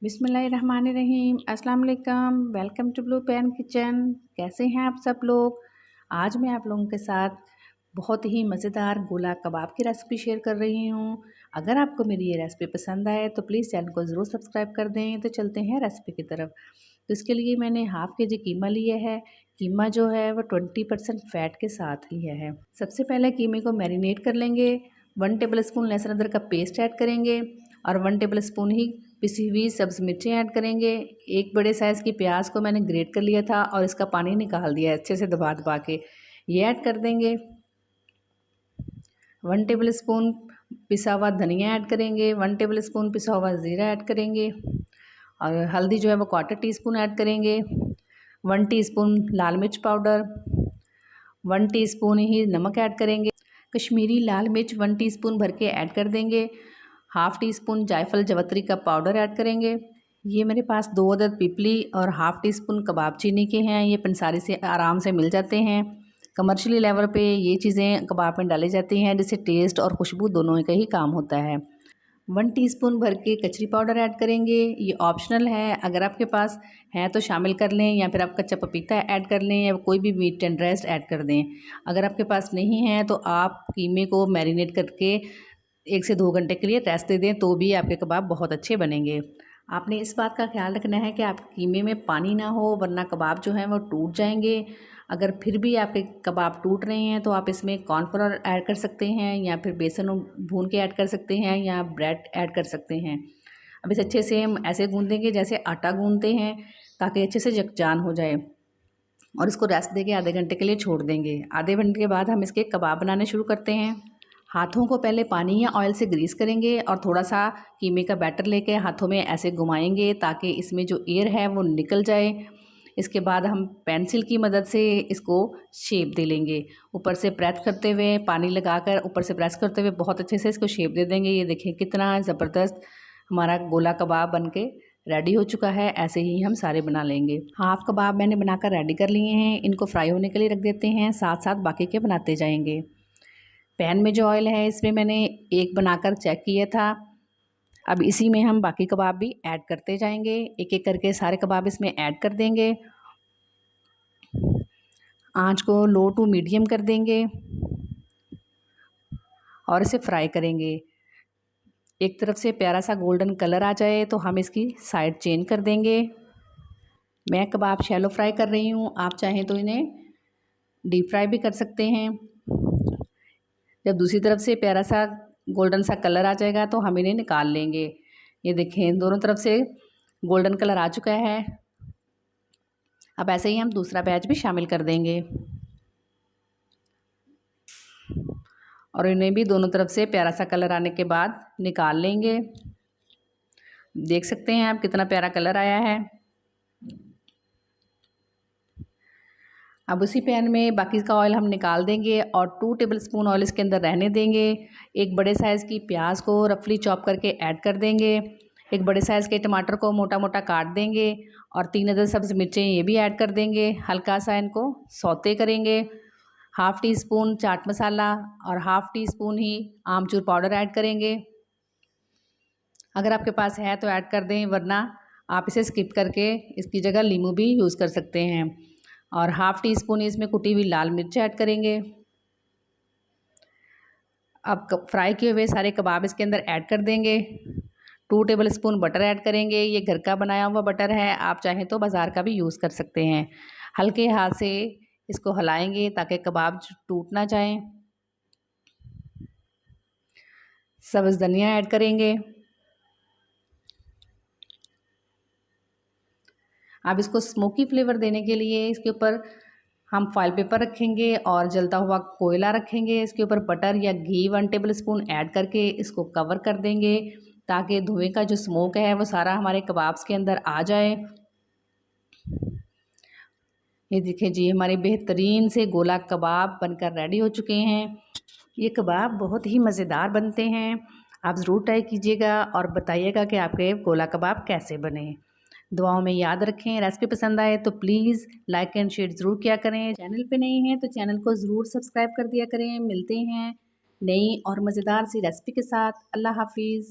बिस्मिल्लाहिर्रहमानिर्रहीम। अस्सलाम वालेकुम। Welcome to Blue Pen Kitchen. कैसे हैं आप सब लोग। आज मैं आप लोगों के साथ बहुत ही मज़ेदार गोला कबाब की रेसिपी शेयर कर रही हूँ। अगर आपको मेरी ये रेसिपी पसंद आए तो प्लीज़ चैनल को ज़रूर सब्सक्राइब कर दें। तो चलते हैं रेसिपी की तरफ। तो इसके लिए मैंने हाफ़ के जी कीमा लिया है। कीमा जो है वो 20% फ़ैट के साथ लिया है। सबसे पहले कीमे को मैरिनेट कर लेंगे। 1 टेबल स्पून लहसुन अदरक का पेस्ट ऐड करेंगे और 1 टेबल स्पून ही पिसी हुई सब्ज़ मिर्चें ऐड करेंगे। एक बड़े साइज़ की प्याज को मैंने ग्रेट कर लिया था और इसका पानी निकाल दिया है अच्छे से दबा दबा के। ये ऐड कर देंगे। 1 टेबल स्पून पिसा हुआ धनिया ऐड करेंगे। 1 टेबल स्पून पिसा हुआ ज़ीरा ऐड करेंगे और हल्दी जो है वो 1/4 टीस्पून ऐड करेंगे। 1 टीस्पून लाल मिर्च पाउडर, 1 टीस्पून ही नमक ऐड करेंगे। कश्मीरी लाल मिर्च 1 टीस्पून भर के ऐड कर देंगे। हाफ़ टी स्पून जायफल जवत्री का पाउडर ऐड करेंगे। ये मेरे पास 2 अदद पिपली और हाफ़ टी स्पून कबाब चीनी के हैं। ये पंसारी से आराम से मिल जाते हैं। कमर्शियली लेवल पे ये चीज़ें कबाब में डाली जाती हैं जिससे टेस्ट और खुशबू दोनों का ही काम होता है। 1 टीस्पून भर के कचरी पाउडर ऐड करेंगे। ये ऑप्शनल है, अगर आपके पास है तो शामिल कर लें या फिर आप कच्चा पपीता ऐड कर लें या कोई भी मीट एंड रेस्ट ऐड कर दें। अगर आपके पास नहीं है तो आप कीमे को मैरिनेट करके 1 से 2 घंटे के लिए रेस्ट दे दें तो भी आपके कबाब बहुत अच्छे बनेंगे। आपने इस बात का ख्याल रखना है कि आप कीमे में पानी ना हो वरना कबाब जो हैं वो टूट जाएंगे। अगर फिर भी आपके कबाब टूट रहे हैं तो आप इसमें कॉर्नफ्लोर ऐड कर सकते हैं या फिर बेसन भून के ऐड कर सकते हैं या ब्रेड ऐड कर सकते हैं। अब इसे अच्छे से हम ऐसे गूँधेंगे जैसे आटा गूँधते हैं ताकि अच्छे से यकजान हो जाए और इसको रेस्ट देके आधे घंटे के लिए छोड़ देंगे। आधे घंटे के बाद हम इसके कबाब बनाने शुरू करते हैं। हाथों को पहले पानी या ऑयल से ग्रीस करेंगे और थोड़ा सा कीमे का बैटर लेके हाथों में ऐसे घुमाएंगे ताकि इसमें जो एयर है वो निकल जाए। इसके बाद हम पेंसिल की मदद से इसको शेप दे लेंगे। ऊपर से प्रेस करते हुए पानी लगाकर ऊपर से प्रेस करते हुए बहुत अच्छे से इसको शेप दे देंगे। ये देखिए कितना ज़बरदस्त हमारा गोला कबाब बनके रेडी हो चुका है। ऐसे ही हम सारे बना लेंगे। हाफ़ कबाब मैंने बनाकर रेडी कर लिए हैं। इनको फ्राई होने के लिए रख देते हैं, साथ साथ बाकी के बनाते जाएंगे। पैन में जो ऑयल है इसमें मैंने एक बनाकर चेक किया था। अब इसी में हम बाकी कबाब भी ऐड करते जाएंगे। एक एक करके सारे कबाब इसमें ऐड कर देंगे। आंच को लो टू मीडियम कर देंगे और इसे फ्राई करेंगे। एक तरफ से प्यारा सा गोल्डन कलर आ जाए तो हम इसकी साइड चेंज कर देंगे। मैं कबाब शैलो फ्राई कर रही हूँ, आप चाहें तो इन्हें डीप फ्राई भी कर सकते हैं। जब दूसरी तरफ से प्यारा सा गोल्डन सा कलर आ जाएगा तो हम इन्हें निकाल लेंगे। ये देखें दोनों तरफ से गोल्डन कलर आ चुका है। अब ऐसे ही हम दूसरा बैच भी शामिल कर देंगे और इन्हें भी दोनों तरफ से प्यारा सा कलर आने के बाद निकाल लेंगे। देख सकते हैं आप कितना प्यारा कलर आया है। अब उसी पैन में बाकी का ऑयल हम निकाल देंगे और 2 टेबलस्पून ऑयल इसके अंदर रहने देंगे। एक बड़े साइज़ की प्याज को रफली चॉप करके ऐड कर देंगे। एक बड़े साइज़ के टमाटर को मोटा मोटा काट देंगे और 3 अदद सब्ज़ मिर्चें ये भी ऐड कर देंगे। हल्का सा इनको सौते करेंगे। Half tea spoon chaat masala और हाफ़ टी स्पून ही आमचूर पाउडर ऐड करेंगे। अगर आपके पास है तो ऐड कर दें वरना आप इसे स्किप करके इसकी जगह नींबू भी यूज़ कर सकते हैं। और हाफ़ टी स्पून इसमें कुटी हुई लाल मिर्च ऐड करेंगे। अब फ्राई किए हुए सारे कबाब इसके अंदर ऐड कर देंगे। 2 टेबल स्पून बटर ऐड करेंगे। ये घर का बनाया हुआ बटर है, आप चाहें तो बाज़ार का भी यूज़ कर सकते हैं। हल्के हाथ से इसको हिलाएंगे ताकि कबाब टूट ना जाएं। सब्ज़ धनिया ऐड करेंगे। अब इसको स्मोकी फ्लेवर देने के लिए इसके ऊपर हम फॉइल पेपर रखेंगे और जलता हुआ कोयला रखेंगे। इसके ऊपर बटर या घी 1 टेबल स्पून ऐड करके इसको कवर कर देंगे ताकि धुएं का जो स्मोक है वो सारा हमारे कबाब्स के अंदर आ जाए। ये देखिए जी हमारे बेहतरीन से गोला कबाब बनकर रेडी हो चुके हैं। ये कबाब बहुत ही मज़ेदार बनते हैं। आप ज़रूर ट्राई कीजिएगा और बताइएगा कि आपके गोला कबाब कैसे बने। दुआओं में याद रखें। रेसिपी पसंद आए तो प्लीज़ लाइक एंड शेयर ज़रूर किया करें। चैनल पे नए हैं तो चैनल को ज़रूर सब्सक्राइब कर दिया करें। मिलते हैं नई और मज़ेदार सी रेसिपी के साथ। अल्लाह हाफिज़।